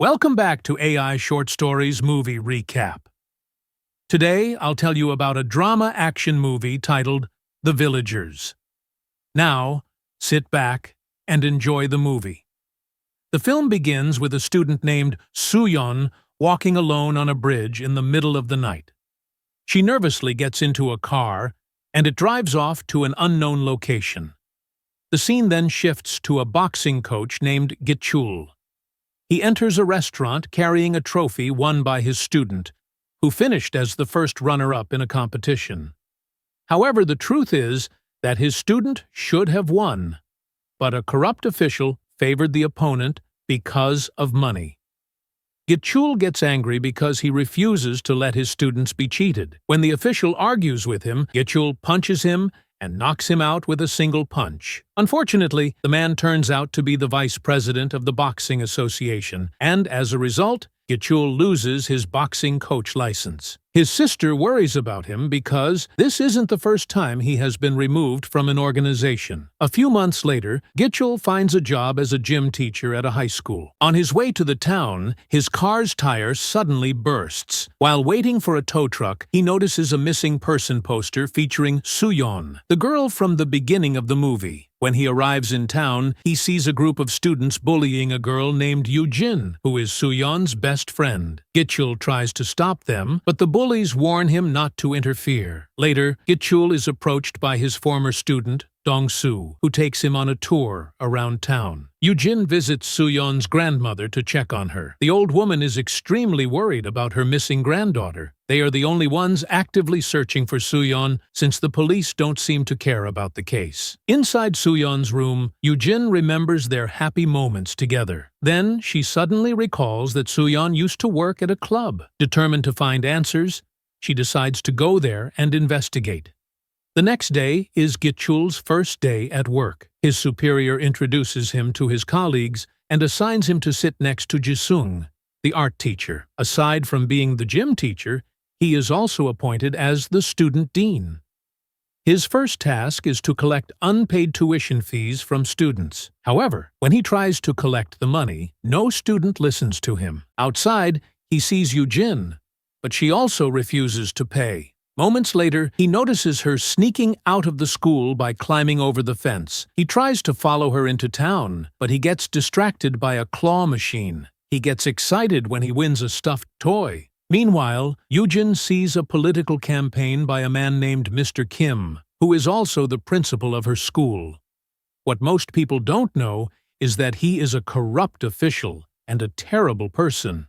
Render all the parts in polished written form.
Welcome back to AI Short Stories Movie Recap. Today, I'll tell you about a drama action movie titled The Villagers. Now, sit back and enjoy the movie. The film begins with a student named Soo-yeon walking alone on a bridge in the middle of the night. She nervously gets into a car, and it drives off to an unknown location. The scene then shifts to a boxing coach named Gi-chul. He enters a restaurant carrying a trophy won by his student, who finished as the first runner-up in a competition. However, the truth is that his student should have won, but a corrupt official favored the opponent because of money. Gi-chul gets angry because he refuses to let his students be cheated. When the official argues with him, Gi-chul punches him and knocks him out with a single punch. Unfortunately, the man turns out to be the vice president of the Boxing Association, and as a result, Gi-chul loses his boxing coach license. His sister worries about him because this isn't the first time he has been removed from an organization. A few months later, Gi-chul finds a job as a gym teacher at a high school. On his way to the town, his car's tire suddenly bursts. While waiting for a tow truck, he notices a missing person poster featuring Soo-yeon, the girl from the beginning of the movie. When he arrives in town, he sees a group of students bullying a girl named Yoo-jin, who is Soo-yeon's best friend. Gi-chul tries to stop them, but the bullies warn him not to interfere. Later, Gi-chul is approached by his former student, Dong-seok, who takes him on a tour around town. Yoo-jin visits Soo-yeon's grandmother to check on her. The old woman is extremely worried about her missing granddaughter. They are the only ones actively searching for Soo-yeon since the police don't seem to care about the case. Inside Soo-yeon's room, Yoo-jin remembers their happy moments together. Then, she suddenly recalls that Soo-yeon used to work at a club. Determined to find answers, she decides to go there and investigate. The next day is Gi-chul's first day at work. His superior introduces him to his colleagues and assigns him to sit next to Ji-sung, the art teacher. Aside from being the gym teacher, he is also appointed as the student dean. His first task is to collect unpaid tuition fees from students. However, when he tries to collect the money, no student listens to him. Outside, he sees Yoo-jin, but she also refuses to pay. Moments later, he notices her sneaking out of the school by climbing over the fence. He tries to follow her into town, but he gets distracted by a claw machine. He gets excited when he wins a stuffed toy. Meanwhile, Yoo-jin sees a political campaign by a man named Mr. Kim, who is also the principal of her school. What most people don't know is that he is a corrupt official and a terrible person.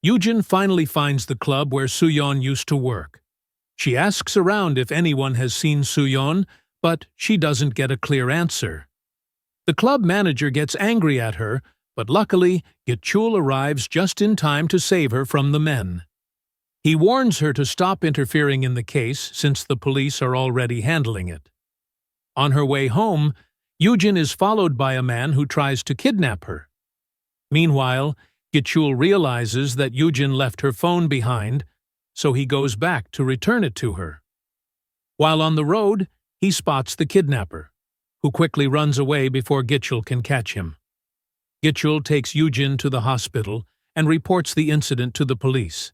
Yoo-jin finally finds the club where Soo-yeon used to work. She asks around if anyone has seen Soo-yeon, but she doesn't get a clear answer. The club manager gets angry at her, but luckily, Gi-chul arrives just in time to save her from the men. He warns her to stop interfering in the case since the police are already handling it. On her way home, Yoo-jin is followed by a man who tries to kidnap her. Meanwhile, Gi-chul realizes that Yoo-jin left her phone behind, so he goes back to return it to her. While on the road, he spots the kidnapper, who quickly runs away before Gi-chul can catch him. Gi-chul takes Yoo-jin to the hospital and reports the incident to the police.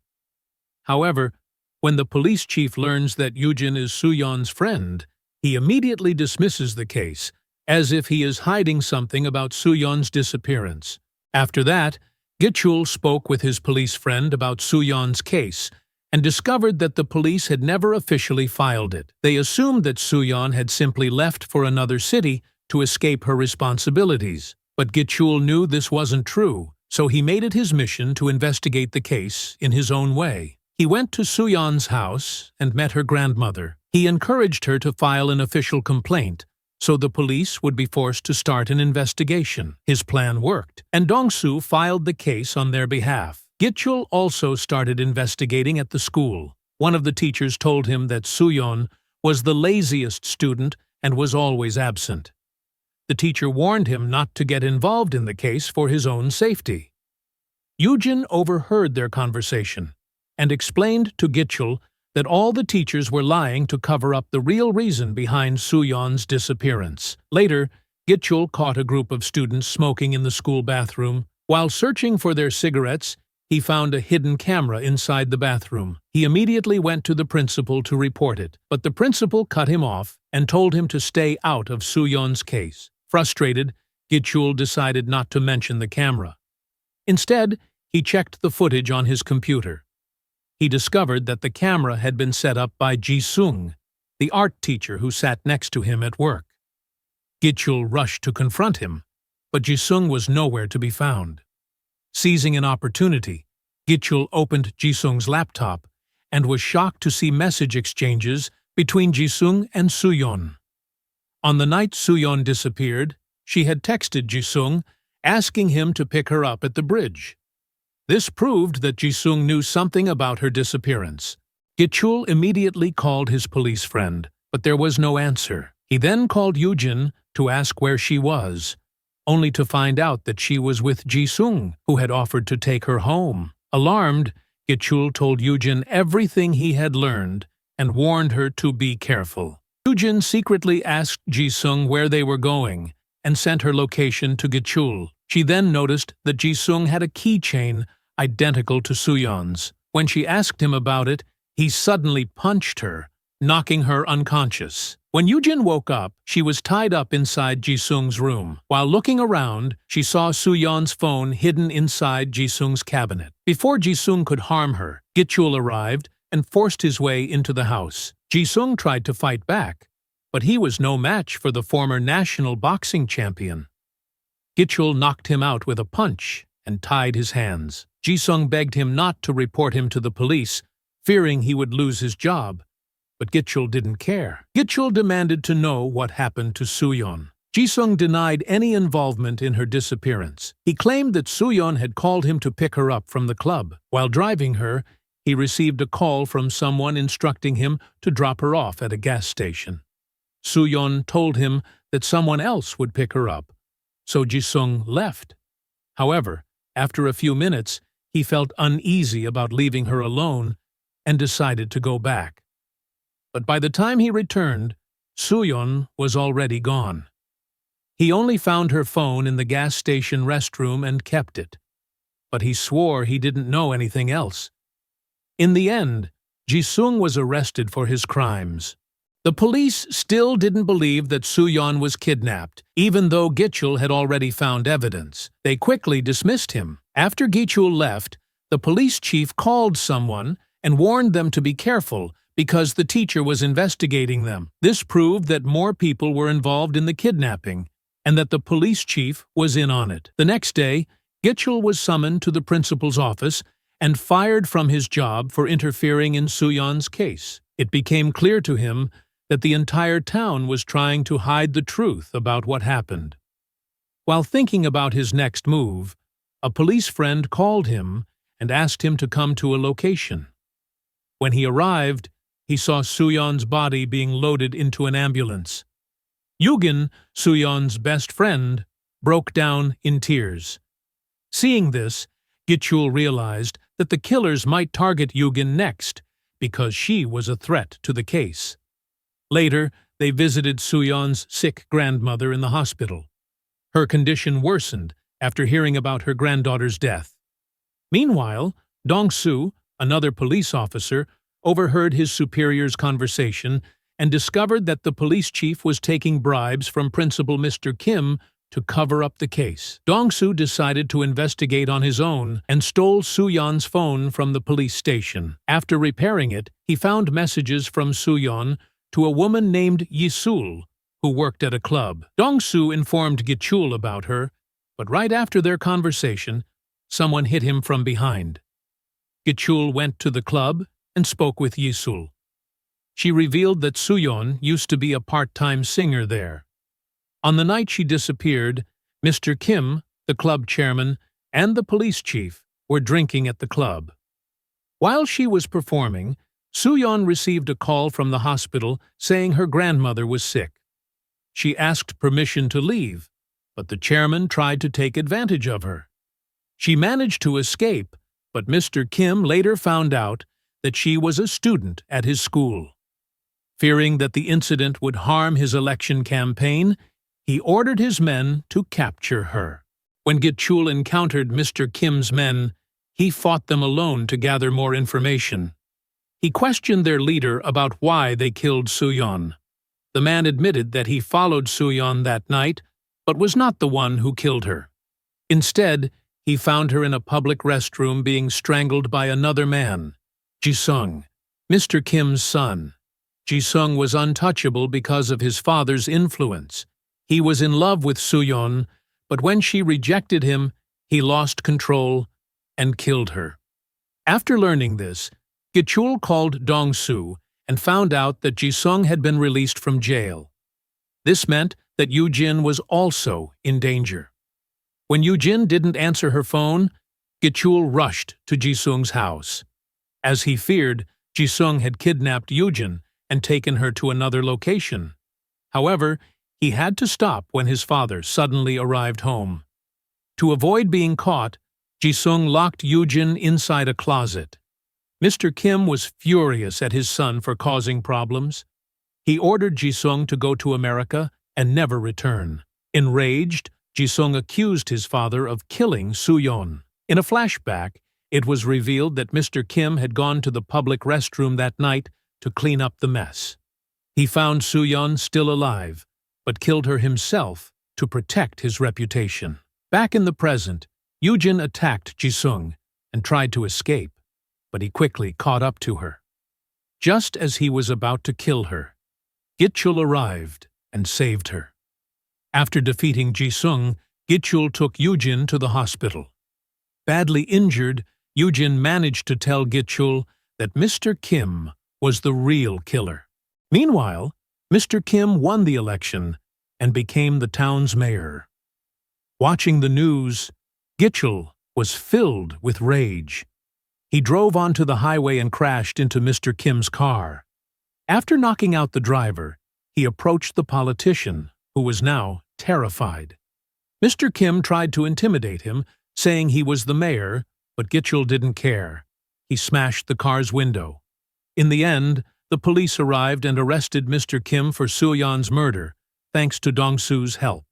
However, when the police chief learns that Yoo-jin is Soo-yeon's friend, he immediately dismisses the case, as if he is hiding something about Soo-yeon's disappearance. After that, Gi-chul spoke with his police friend about Soo-yeon's case and discovered that the police had never officially filed it. They assumed that Soo-yeon had simply left for another city to escape her responsibilities. But Gi-chul knew this wasn't true, so he made it his mission to investigate the case in his own way. He went to Soo-yeon's house and met her grandmother. He encouraged her to file an official complaint, so the police would be forced to start an investigation. His plan worked, and Dong-seok filed the case on their behalf. Gi-chul also started investigating at the school. One of the teachers told him that Soo-yeon was the laziest student and was always absent. The teacher warned him not to get involved in the case for his own safety. Yoo-jin overheard their conversation and explained to Gi-chul that all the teachers were lying to cover up the real reason behind Soo-yeon's disappearance. Later, Gi-chul caught a group of students smoking in the school bathroom, While searching for their cigarettes, he found a hidden camera inside the bathroom. He immediately went to the principal to report it, but the principal cut him off and told him to stay out of Soo-yeon's case. Frustrated, Gi-chul decided not to mention the camera. Instead, he checked the footage on his computer. He discovered that the camera had been set up by Ji-sung, the art teacher who sat next to him at work. Gi-chul rushed to confront him, but Ji-sung was nowhere to be found. Seizing an opportunity, Gi-chul opened Ji-sung's laptop and was shocked to see message exchanges between Ji-sung and Soo-yeon. On the night Soo-yeon disappeared, she had texted Ji-sung asking him to pick her up at the bridge. This proved that Ji-sung knew something about her disappearance. Gi-chul immediately called his police friend, but there was no answer. He then called Yoo-jin to ask where she was, only to find out that she was with Ji-sung, who had offered to take her home. Alarmed, Gi-chul told Yoo-jin everything he had learned and warned her to be careful. Yoo-jin secretly asked Ji-sung where they were going and sent her location to Gi-chul. She then noticed that Ji-sung had a keychain identical to Soo-yeon's. When she asked him about it, he suddenly punched her, knocking her unconscious. When Yoo-jin woke up, she was tied up inside Ji-sung's room. While looking around, she saw Soo-yeon's phone hidden inside Ji-sung's cabinet. Before Ji-sung could harm her, Gi-chul arrived and forced his way into the house. Ji-sung tried to fight back, but he was no match for the former national boxing champion. Gi-chul knocked him out with a punch and tied his hands. Ji-sung begged him not to report him to the police, fearing he would lose his job. But Gi-chul didn't care. Gi-chul demanded to know what happened to Soo-yeon. Ji-sung denied any involvement in her disappearance. He claimed that Soo-yeon had called him to pick her up from the club. While driving her, he received a call from someone instructing him to drop her off at a gas station. Soo-yeon told him that someone else would pick her up, so Ji-sung left. However, after a few minutes, he felt uneasy about leaving her alone and decided to go back. But by the time he returned, Soo-yeon was already gone. He only found her phone in the gas station restroom and kept it. But he swore he didn't know anything else. In the end, Ji-sung was arrested for his crimes. The police still didn't believe that Soo-yeon was kidnapped, even though Gi-chul had already found evidence. They quickly dismissed him. After Gi-chul left, the police chief called someone and warned them to be careful because the teacher was investigating them. This proved that more people were involved in the kidnapping and that the police chief was in on it. The next day, Gi-chul was summoned to the principal's office and fired from his job for interfering in Soo-yeon's case. It became clear to him that the entire town was trying to hide the truth about what happened. While thinking about his next move, a police friend called him and asked him to come to a location. When he arrived, he saw Soo-yeon's body being loaded into an ambulance. Yoo-gin, Soo-yeon's best friend, broke down in tears. Seeing this, Gi-chul realized that the killers might target Yoo-gin next because she was a threat to the case. Later, they visited Soo-yeon's sick grandmother in the hospital. Her condition worsened after hearing about her granddaughter's death. Meanwhile, Dong-seok, another police officer, overheard his superior's conversation and discovered that the police chief was taking bribes from Principal Mr. Kim to cover up the case. Dong-seok decided to investigate on his own and stole Soo-yeon's phone from the police station. After repairing it, he found messages from Soo-yeon to a woman named Yi-sul, who worked at a club. Dong-seok informed Gi-chul about her, but right after their conversation, someone hit him from behind. Gi-chul went to the club and spoke with Yi-sul. She revealed that Soo-yeon used to be a part-time singer there. On the night she disappeared, Mr. Kim, the club chairman, and the police chief were drinking at the club. While she was performing, Soo-yeon received a call from the hospital saying her grandmother was sick. She asked permission to leave, but the chairman tried to take advantage of her. She managed to escape, but Mr. Kim later found out that she was a student at his school. Fearing that the incident would harm his election campaign, he ordered his men to capture her. When Gi-chul encountered Mr. Kim's men, he fought them alone to gather more information. He questioned their leader about why they killed Soo-yeon. The man admitted that he followed Soo-yeon that night, but was not the one who killed her. Instead, he found her in a public restroom being strangled by another man, Ji-sung, Mr. Kim's son. Ji-sung was untouchable because of his father's influence. He was in love with Soo-yeon, but when she rejected him, he lost control and killed her. After learning this, Gi-chul called Dong-seok and found out that Ji-sung had been released from jail. This meant that Yoo-jin was also in danger. When Yoo-jin didn't answer her phone, Gi-chul rushed to Ji-sung's house. As he feared, Ji-sung had kidnapped Yoo-jin and taken her to another location. However, he had to stop when his father suddenly arrived home. To avoid being caught, Ji-sung locked Yoo-jin inside a closet. Mr. Kim was furious at his son for causing problems. He ordered Ji-sung to go to America and never return. Enraged, Ji-sung accused his father of killing Soo-yeon. In a flashback, it was revealed that Mr. Kim had gone to the public restroom that night to clean up the mess. He found Soo-yeon still alive, but killed her himself to protect his reputation. Back in the present, Yoo-jin attacked Ji-sung and tried to escape, but he quickly caught up to her. Just as he was about to kill her, Gi-chul arrived and saved her. After defeating Ji-sung, Gi-chul took Yoo-jin to the hospital. Badly injured, Yoo-jin managed to tell Gi-chul that Mr. Kim was the real killer. Meanwhile, Mr. Kim won the election and became the town's mayor. Watching the news, Gi-chul was filled with rage. He drove onto the highway and crashed into Mr. Kim's car. After knocking out the driver, he approached the politician, who was now terrified. Mr. Kim tried to intimidate him, saying he was the mayor, but Gi-chul didn't care. He smashed the car's window. In the end, the police arrived and arrested Mr. Kim for Soo-yeon's murder, thanks to Dong-seok's help.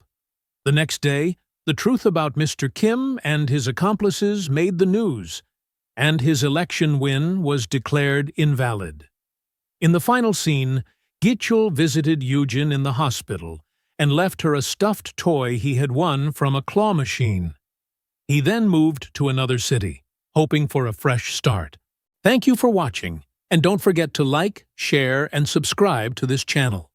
The next day, the truth about Mr. Kim and his accomplices made the news, and his election win was declared invalid. In the final scene, Gi-chul visited Yoo-jin in the hospital and left her a stuffed toy he had won from a claw machine. He then moved to another city, hoping for a fresh start. Thank you for watching, and don't forget to like, share, and subscribe to this channel.